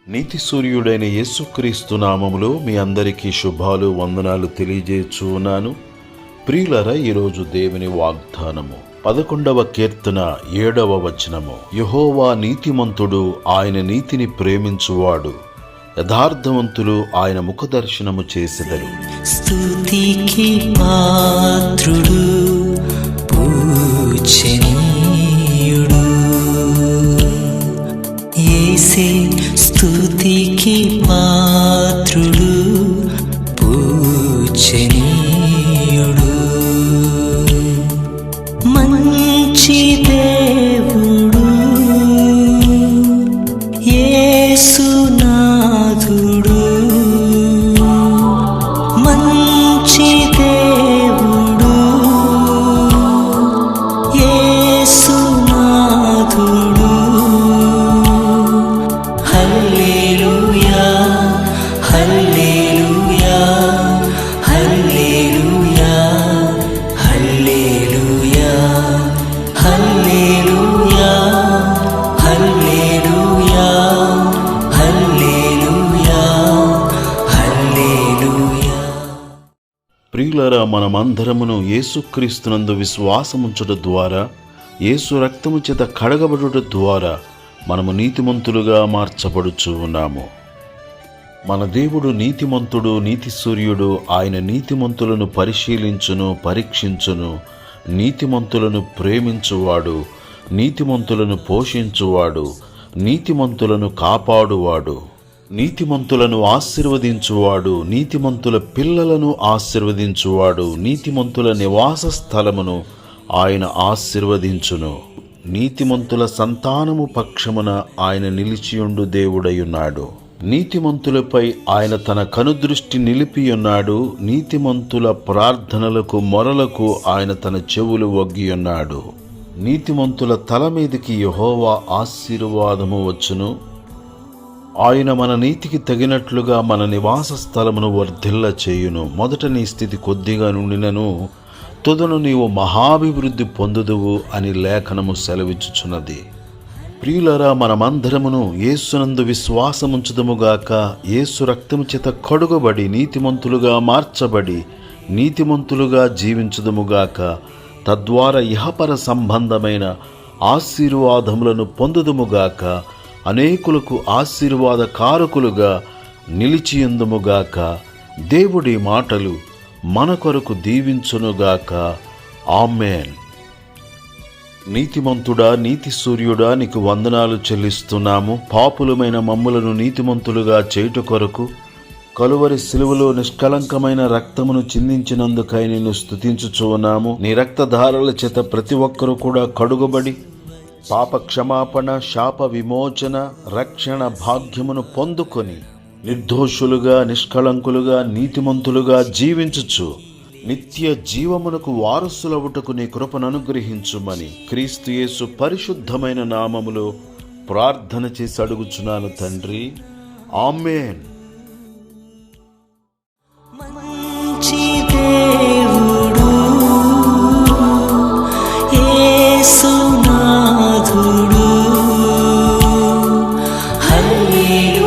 నీతి సూర్యుడైన యేసుక్రీస్తు నామములో మీ అందరికీ శుభాలు వందనాలు తెలియజేస్తున్నాను. ప్రియులారా, ఈరోజు దేవుని వాగ్దానము 11వ కీర్తన 7వ వచనము. యెహోవా నీతిమంతుడు, ఆయన నీతిని ప్రేమించువాడు, యథార్థవంతులు ఆయన ముఖదర్శనము చేసెదరు. స్తుతికి పాత్రుడు, పూజనీయుడు యేసే, స్తుతికి పాత్రుడు, పూజనీయుడు మంచి దేవుడు యేసునాథుడు, మంచి దేవుడు యేసునాథుడు. హల్లెలూయా, హల్లెలూయా, హల్లెలూయా, హల్లెలూయా, హల్లెలూయా, హల్లెలూయా, హల్లెలూయా, హల్లెలూయా. ప్రియులారా, మనమందరమును యేసుక్రీస్తునందు విశ్వాసముంచుట ద్వారా, యేసు రక్తము చేత కడగబడుట ద్వారా మనము నీతిమంతులుగా మార్చబడుచు ఉన్నాము. మన దేవుడు నీతిమంతుడు, నీతి సూర్యుడు. ఆయన నీతిమంతులను పరిశీలించును, పరీక్షించును. నీతిమంతులను ప్రేమించువాడు, నీతిమంతులను పోషించువాడు, నీతిమంతులను కాపాడువాడు, నీతిమంతులను ఆశీర్వదించువాడు, నీతిమంతుల పిల్లలను ఆశీర్వదించువాడు, నీతిమంతుల నివాస స్థలమును ఆయన ఆశీర్వదించును. నీతిమంతుల సంతానము పక్షమున ఆయన నిలిచియుండు దేవుడయున్నాడు. నీతిమంతులపై ఆయన తన కనుదృష్టి నిలిపియున్నాడు. నీతిమంతుల ప్రార్థనలకు మొరలకు ఆయన తన చెవులు ఒగ్గియున్నాడు. నీతిమంతుల తల మీదికి యెహోవా ఆశీర్వాదము వచ్చును. ఆయన మన నీతికి తగినట్లుగా మన నివాస స్థలమును వర్ధిల్ల చేయును. మొదట నీ స్థితి కొద్దిగా నుండినను, తుదను నీవు మహాభివృద్ధి పొందుదువు అని లేఖనము సెలవిచ్చుచున్నది. ప్రియులరా, మనమందరమును యేసునందు విశ్వాసముంచుదముగాక. యేసు రక్తము చేత కడుగబడి నీతిమంతులుగా మార్చబడి నీతిమంతులుగా జీవించుదముగాక. తద్వారా ఇహపర సంబంధమైన ఆశీర్వాదములను పొందుదుముగాక. అనేకులకు ఆశీర్వాద కారకులుగా నిలిచియుందుముగాక. దేవుడి మాటలు మన కొరకు దీవించునుగాక. ఆమేన్. నీతిమంతుడా, నీతి సూర్యుడా, నీకు వందనాలు చెల్లిస్తున్నాము. పాపులమైన మమ్ములను నీతిమంతులుగా చేయుట కొరకు కలువరి శిలువలో నిష్కలంకమైన రక్తమును చిందించినందుకై నిన్ను స్తుతించుచు ఉన్నాము. నీ రక్తధారల చేత ప్రతి ఒక్కరూ కూడా కడుగబడి పాప క్షమాపణ, శాప విమోచన, రక్షణ భాగ్యమును పొందుకొని నిర్దోషులుగా, నిష్కళంకులుగా, నీతిమంతులుగా జీవించుచు నిత్య జీవమునకు వారసులవుటకు నీ కృపను అనుగ్రహించుమని క్రీస్తు యేసు పరిశుద్ధమైన నామములో ప్రార్థన చేసి అడుగుచున్నాను తండ్రి. ఆమేన్. మంచి దేవుడు యేసునాథుడు. హల్లెలూయా.